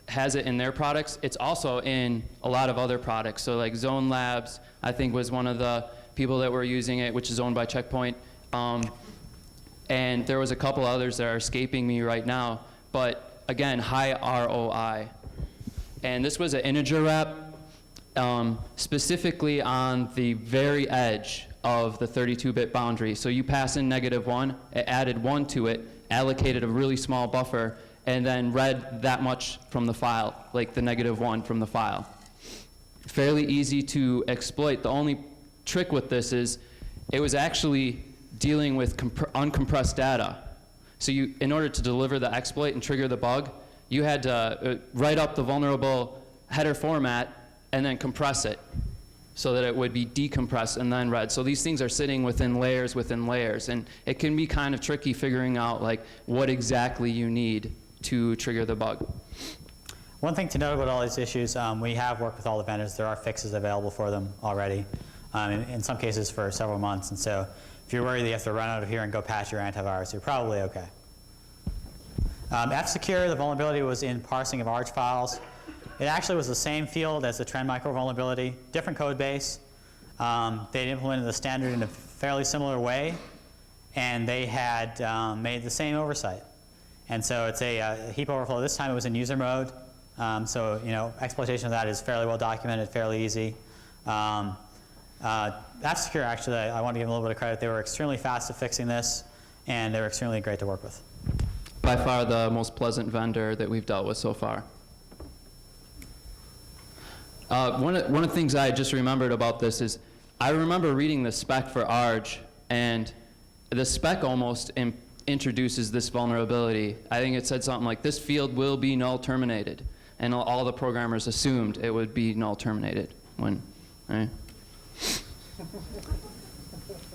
has it in their products, it's also in a lot of other products. So like Zone Labs, I think, was one of the people that were using it, which is owned by Checkpoint. And there was a couple others that are escaping me right now. But again, high ROI. And this was an integer wrap, specifically on the very edge of the 32-bit boundary. So you pass in -1, it added 1 to it, allocated a really small buffer, and then read that much from the file, like the -1 from the file. Fairly easy to exploit. The only trick with this is it was actually dealing with uncompressed data. So you, in order to deliver the exploit and trigger the bug, you had to write up the vulnerable header format and then compress it so that it would be decompressed and then read. So these things are sitting within layers, and it can be kind of tricky figuring out like what exactly you need to trigger the bug. One thing to note about all these issues, we have worked with all the vendors. There are fixes available for them already, in some cases for several months. And so if you're worried that you have to run out of here and go patch your antivirus, you're probably okay. F-Secure, the vulnerability was in parsing of ARG files. It actually was the same field as the Trend Micro vulnerability, different code base. They'd implemented the standard in a fairly similar way, and they had made the same oversight. And so it's a heap overflow. This time it was in user mode. So, you know, exploitation of that is fairly well documented, fairly easy. F-Secure, actually, I want to give them a little bit of credit. They were extremely fast at fixing this, and they were extremely great to work with. By far the most pleasant vendor that we've dealt with so far. One of the things I just remembered about this is I remember reading the spec for ARG, and the spec almost introduces this vulnerability. I think it said something like, this field will be null terminated. And all the programmers assumed it would be null terminated when, right?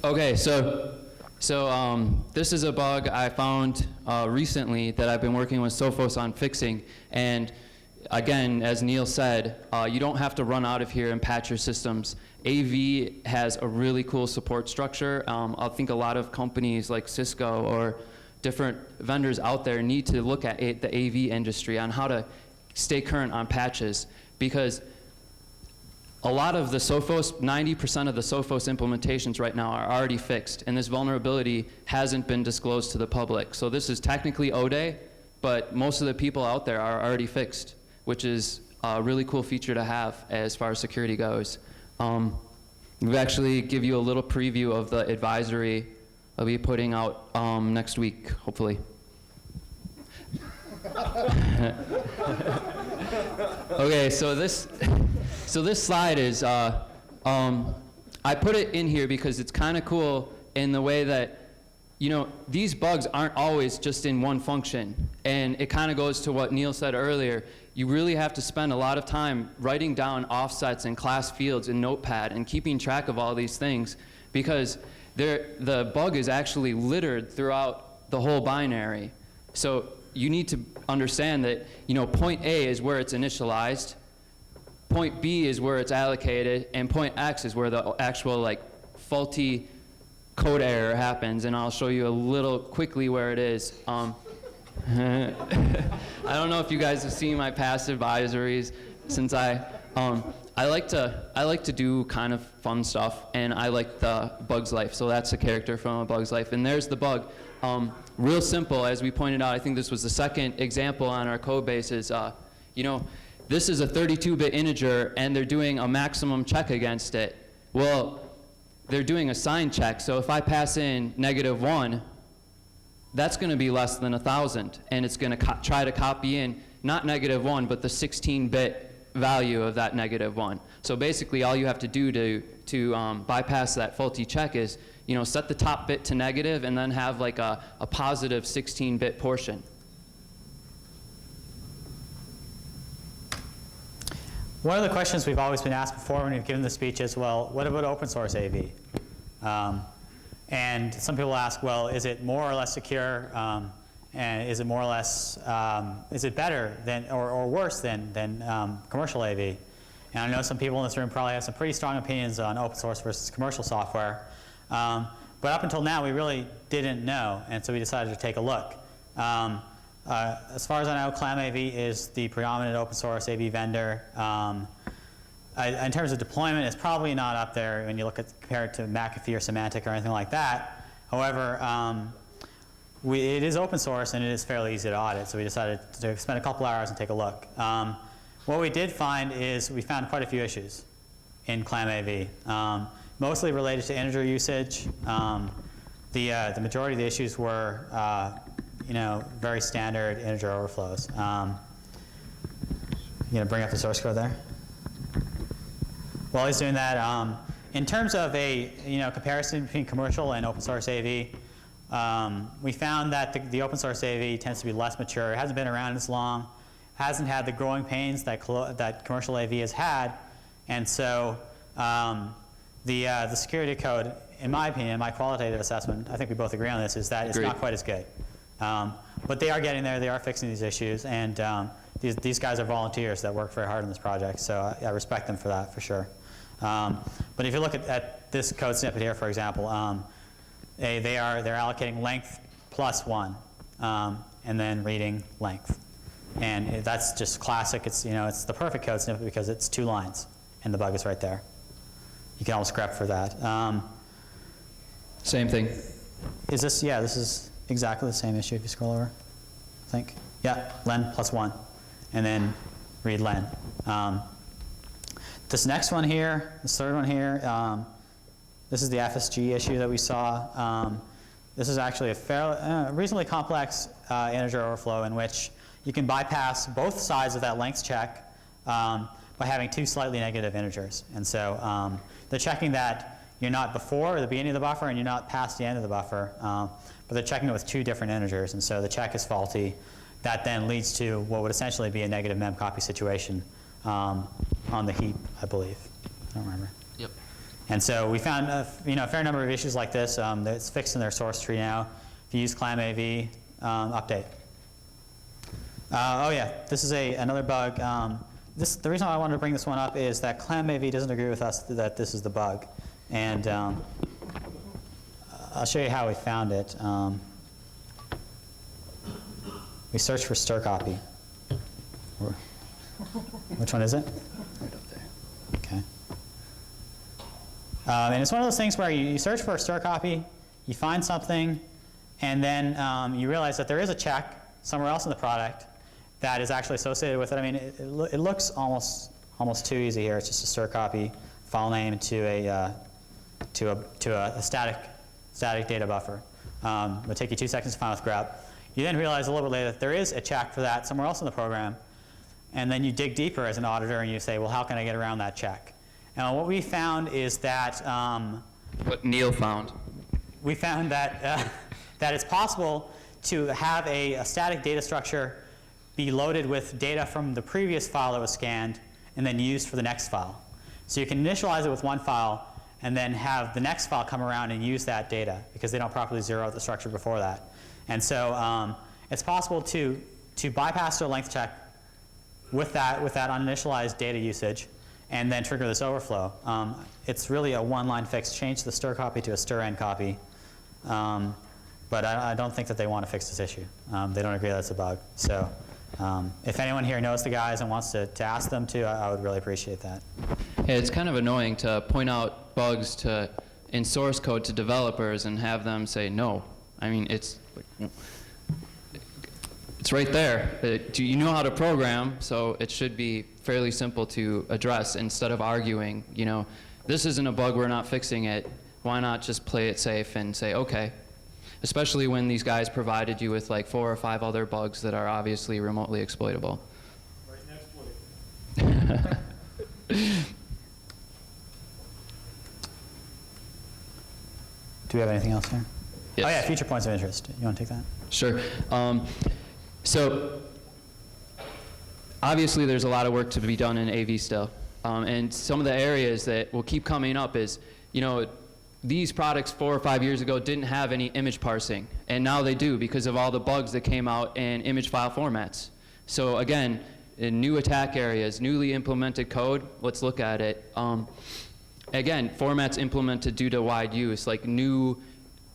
Okay, so this is a bug I found recently that I've been working with Sophos on fixing. And again, as Neel said, you don't have to run out of here and patch your systems. AV has a really cool support structure. I think a lot of companies like Cisco or different vendors out there need to look at the AV industry on how to stay current on patches, because a lot of the Sophos, 90% of the Sophos implementations right now are already fixed, and this vulnerability hasn't been disclosed to the public. So this is technically ODE, but most of the people out there are already fixed, which is a really cool feature to have as far as security goes. We'll actually give you a little preview of the advisory I'll be putting out next week, hopefully. Okay, so this slide is, I put it in here because it's kind of cool in the way that, you know, these bugs aren't always just in one function. And it kind of goes to what Neel said earlier. You really have to spend a lot of time writing down offsets and class fields in Notepad and keeping track of all these things, because the bug is actually littered throughout the whole binary. So you need to understand that, you know, point A is where it's initialized, point B is where it's allocated, and point X is where the actual like faulty code error happens. And I'll show you a little quickly where it is. I don't know if you guys have seen my past advisories. Since I like to do kind of fun stuff, and I like the Bug's Life. So that's a character from A Bug's Life, and there's the bug. Real simple, as we pointed out. I think this was the second example on our code base. Is this is a 32-bit integer, and they're doing a maximum check against it. Well, they're doing a sign check. So if I pass in -1, that's going to be less than 1,000, and it's going to try to copy in not -1, but the 16-bit value of that -1. So basically, all you have to do to bypass that faulty check is, set the top bit to negative, and then have like a positive 16-bit portion. One of the questions we've always been asked before when we've given the speech is, well, what about open source AV? And some people ask, well, is it more or less secure? And is it more or less, is it better than, or worse than commercial AV? And I know some people in this room probably have some pretty strong opinions on open source versus commercial software. But up until now, we really didn't know, and so we decided to take a look. As far as I know, ClamAV is the predominant open source AV vendor. In terms of deployment, it's probably not up there when you compare it to McAfee or Symantec or anything like that. However, it is open source and it is fairly easy to audit, so we decided to spend a couple hours and take a look. What we did find is we found quite a few issues in ClamAV, mostly related to integer usage. The majority of the issues were very standard integer overflows. You gonna bring up the source code there? While he's doing that, in terms of a comparison between commercial and open source AV, we found that the open source AV tends to be less mature. It hasn't been around as long, hasn't had the growing pains that commercial AV has had, and so the security code, in my opinion, my qualitative assessment, I think we both agree on this, is that it's not quite as good. But they are getting there, they are fixing these issues, and these guys are volunteers that work very hard on this project, so I respect them for that, for sure. But if you look at this code snippet here, for example, they're allocating length +1, and then reading length. And that's just classic. It's the perfect code snippet because it's 2 lines, and the bug is right there. You can almost grep for that. Same thing. Is this? Yeah, this is exactly the same issue if you scroll over, I think. Yeah, len +1, and then read len. This next one here, this third one here, this is the FSG issue that we saw. This is actually a reasonably complex integer overflow in which you can bypass both sides of that length check by having 2 slightly negative integers. And so they're checking that you're not before the beginning of the buffer and you're not past the end of the buffer, but they're checking it with 2 different integers, and so the check is faulty. That then leads to what would essentially be a negative memcopy situation on the heap, I believe. I don't remember. Yep. And so we found a fair number of issues like this. It's fixed in their source tree now. If you use ClamAV, update. Oh yeah, this is another bug. The reason why I wanted to bring this one up is that ClamAV doesn't agree with us that this is the bug. And I'll show you how we found it. We searched for stir copy. Which one is it? Right up there. Okay. And it's one of those things where you search for a stir copy, you find something, and then you realize that there is a check somewhere else in the product that is actually associated with it. I mean, it looks almost too easy here. It's just a stir copy file name to a static data buffer. It'll take you 2 seconds to find with grep. You then realize a little bit later that there is a check for that somewhere else in the program, and then you dig deeper as an auditor and you say, well, how can I get around that check? And what we found is that What Neel found. we found that that it's possible to have a static data structure be loaded with data from the previous file that was scanned and then used for the next file. So you can initialize it with one file and then have the next file come around and use that data because they don't properly zero out the structure before that. And so it's possible to bypass the length check with that uninitialized data usage and then trigger this overflow. It's really a one-line fix. Change the stir copy to a stir end copy. but I don't think that they want to fix this issue. They don't agree that it's a bug. So if anyone here knows the guys and wants to ask them to, I would really appreciate that. Yeah, it's kind of annoying to point out bugs in source code to developers and have them say no. I mean, it's right there. You know how to program, so it should be fairly simple to address instead of arguing, you know, this isn't a bug, we're not fixing it. Why not just play it safe and say, okay. Especially when these guys provided you with like 4 or 5 other bugs that are obviously remotely exploitable. Right next to Do we have anything else here? Yes. Oh yeah, future points of interest. You want to take that? Sure. So obviously there's a lot of work to be done in AV still. And some of the areas that will keep coming up is, you know, these products 4 or 5 years ago didn't have any image parsing, and now they do because of all the bugs that came out in image file formats. So again, in new attack areas, newly implemented code, let's look at it. Again, formats implemented due to wide use, like new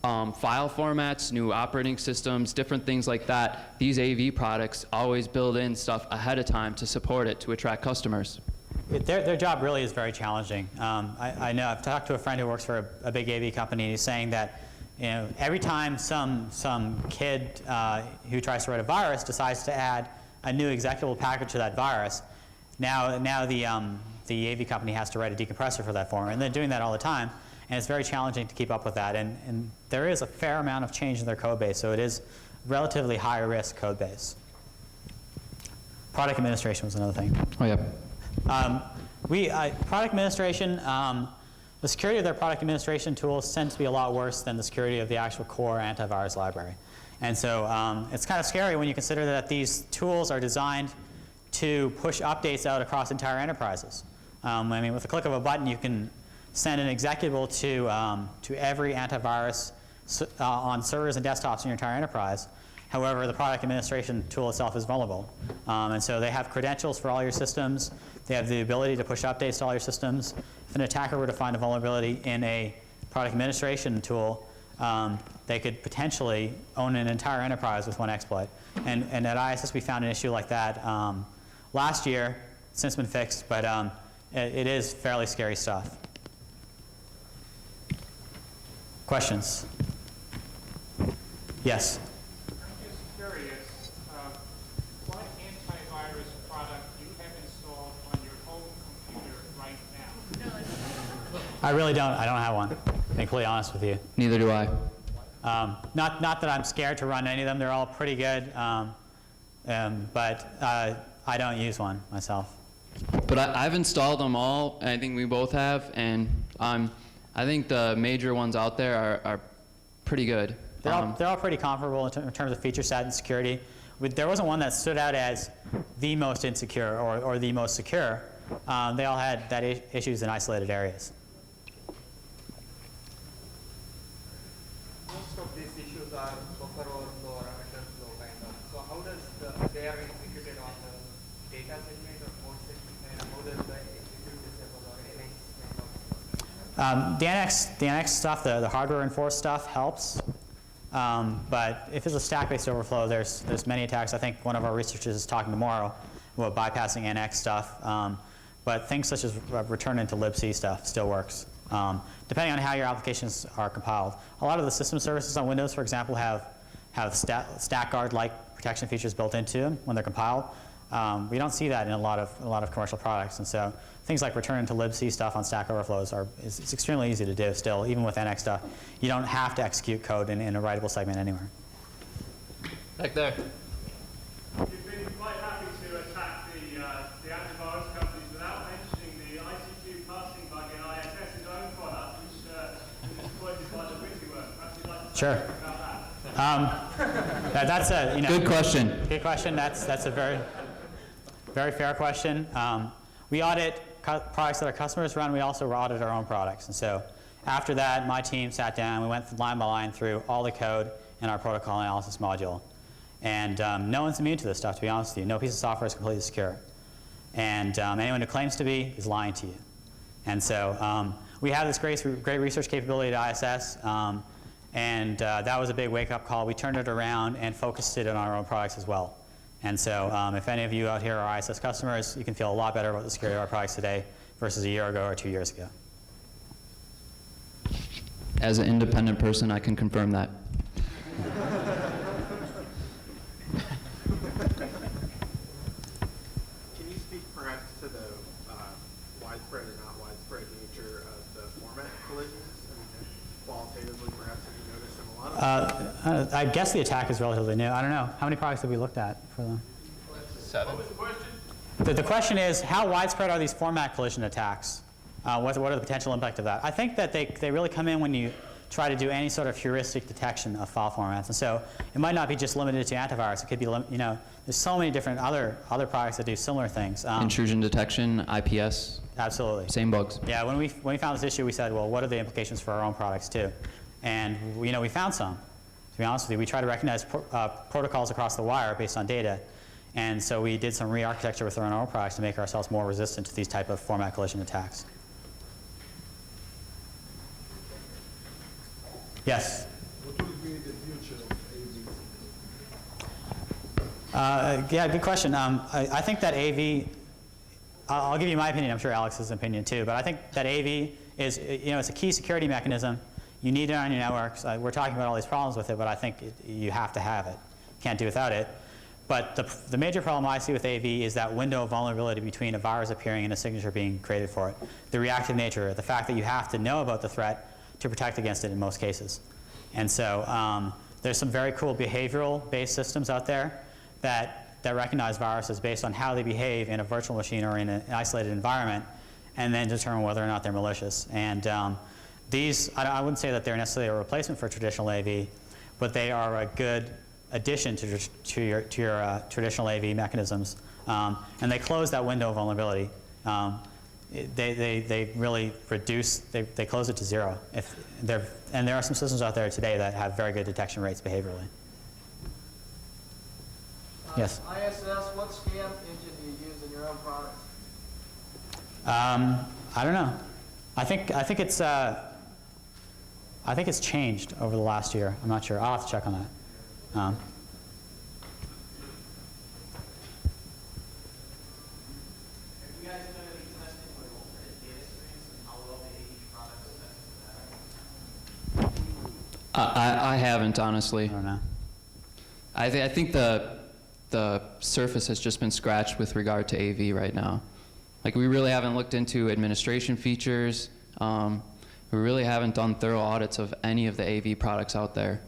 file formats, new operating systems, different things like that. These AV products always build in stuff ahead of time to support it, to attract customers. Their job really is very challenging. I know I've talked to a friend who works for a big AV company, and he's saying that, you know, every time some kid who tries to write a virus decides to add a new executable package to that virus, now the AV company has to write a decompressor for that format, and they're doing that all the time, and it's very challenging to keep up with that. And there is a fair amount of change in their code base, so it is relatively high risk code base. Product administration was another thing. Oh yeah. Product administration, the security of their product administration tools tends to be a lot worse than the security of the actual core antivirus library. And so it's kind of scary when you consider that these tools are designed to push updates out across entire enterprises. I mean, with the click of a button, you can send an executable to every antivirus on servers and desktops in your entire enterprise. However, the product administration tool itself is vulnerable. And so they have credentials for all your systems. They have the ability to push updates to all your systems. If an attacker were to find a vulnerability in a product administration tool, they could potentially own an entire enterprise with one exploit. And at ISS, we found an issue like that last year. It's since been fixed, but it is fairly scary stuff. Questions? Yes? I'm just curious, what antivirus product you have installed on your home computer right now? I really don't. I don't have one, to be completely honest with you. Neither do I. Not that I'm scared to run any of them. They're all pretty good, but I don't use one myself. But I've installed them all, and I think we both have, and I think the major ones out there are pretty good. They're all pretty comparable in terms of feature set and security. There wasn't one that stood out as the most insecure or the most secure. They all had issues in isolated areas. Most of these issues are buffer overflow or return flow kind of. So how does they are executed on the data segment or code segment, and how does the execute disable or NX kind of? The NX stuff, the hardware enforced stuff helps. But if it's a stack-based overflow, there's many attacks. I think one of our researchers is talking tomorrow about bypassing NX stuff. But things such as return into libc stuff still works, depending on how your applications are compiled. A lot of the system services on Windows, for example, have stack guard-like protection features built into them when they're compiled. We don't see that in a lot of commercial products, and so things like return into libc stuff on Stack Overflows it's extremely easy to do still, even with NX stuff. You don't have to execute code in a writable segment anywhere. Back there. You've been quite happy to attack the antivirus companies without mentioning the IC2 passing bug in ISS's own product, which was exploited by the WYSIWYG. Perhaps you'd like to say something about that. That's a Good question. Good question. That's a very fair question. We audit products that our customers run. We also audit our own products. And so after that, my team sat down. We went line by line through all the code in our protocol analysis module. And no one's immune to this stuff, to be honest with you. No piece of software is completely secure. And anyone who claims to be is lying to you. And so we have this great research capability at ISS. And that was a big wake-up call. We turned it around and focused it on our own products as well. And so if any of you out here are ISS customers, you can feel a lot better about the security of our products today versus a year ago or 2 years ago. As an independent person, I can confirm that. Can you speak perhaps to the widespread or not widespread nature of the format collisions? I mean, qualitatively, perhaps, have you noticed them a lot? I guess the attack is relatively new. I don't know. How many products have we looked at for them? 7. The question is, how widespread are these format collision attacks? What are the potential impact of that? I think that they really come in when you try to do any sort of heuristic detection of file formats. And so it might not be just limited to antivirus. It could be, there's so many different other products that do similar things. Intrusion detection, IPS, Absolutely. same bugs. Yeah, when we found this issue, we said, well, what are the implications for our own products too? And we found some. To be honest with you, we try to recognize protocols across the wire based on data. And so we did some re-architecture with our own products to make ourselves more resistant to these type of format collision attacks. Yes? What will be the future of AV? Yeah, good question. I think that AV, I'll give you my opinion. I'm sure Alex's opinion too. But I think that AV is, it's a key security mechanism. You need it on your networks. We're talking about all these problems with it, but I think you have to have it. Can't do without it. But the major problem I see with AV is that window of vulnerability between a virus appearing and a signature being created for it. The reactive nature, the fact that you have to know about the threat to protect against it in most cases. And so there's some very cool behavioral-based systems out there that recognize viruses based on how they behave in a virtual machine or in an isolated environment, and then determine whether or not they're malicious. And these, I wouldn't say that they're necessarily a replacement for traditional AV, but they are a good addition to your traditional AV mechanisms. And they close that window of vulnerability. They really reduce, they close it to zero. And there are some systems out there today that have very good detection rates behaviorally. Yes? ISS, what scam engine do you use in your own products? I don't know. I think it's changed over the last year. I'm not sure. I'll have to check on that. Have you guys done any testing with alternate data streams and how well the AV products test for that? I haven't, honestly. I don't know. I think the surface has just been scratched with regard to AV right now. Like, we really haven't looked into administration features. We really haven't done thorough audits of any of the AV products out there.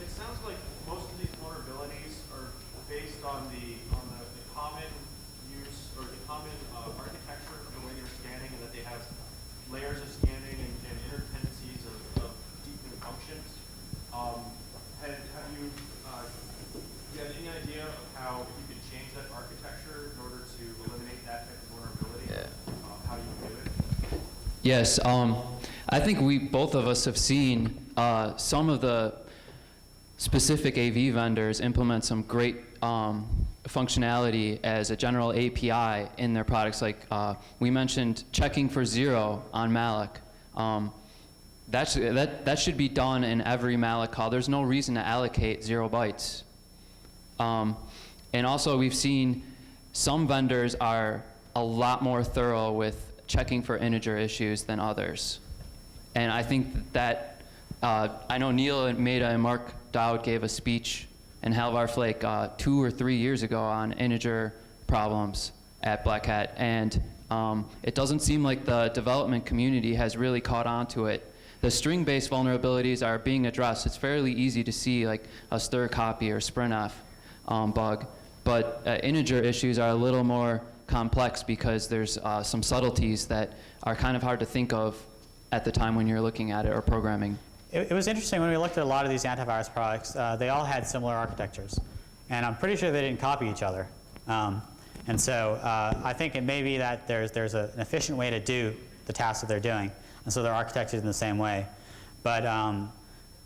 It sounds like most of these vulnerabilities are based on the common use or the common architecture of the way they're scanning, and that they have layers of scanning and interdependencies of deepening functions. Do you have any idea of how, if you could change that architecture in order to eliminate that type of vulnerability? Yeah. How you would do it? Yes, I think both of us have seen some of the specific AV vendors implement some great functionality as a general API in their products. Like we mentioned checking for 0 on malloc. That should be done in every malloc call. There's no reason to allocate 0 bytes. And also we've seen some vendors are a lot more thorough with checking for integer issues than others. And I think that, I know Neel and Mehta and Mark Dowd gave a speech in Halvar Flake 2 or 3 years ago on integer problems at Black Hat. And it doesn't seem like the development community has really caught on to it. The string-based vulnerabilities are being addressed. It's fairly easy to see like a stir copy or sprintf bug. But integer issues are a little more complex because there's some subtleties that are kind of hard to think of at the time when you're looking at it or programming. It was interesting when we looked at a lot of these antivirus products, they all had similar architectures. And I'm pretty sure they didn't copy each other. And so I think it may be that there's an efficient way to do the tasks that they're doing. And so they're architected in the same way. But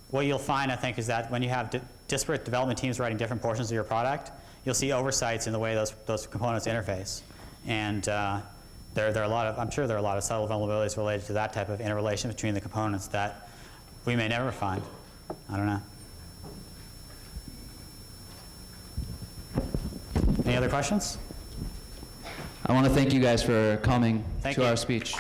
what you'll find, I think, is that when you have disparate development teams writing different portions of your product, you'll see oversights in the way those components interface. And there are a lot of, I'm sure there are a lot of subtle vulnerabilities related to that type of interrelation between the components that we may never find. I don't know. Any other questions? I want to thank you guys for coming Thank to you. our speech.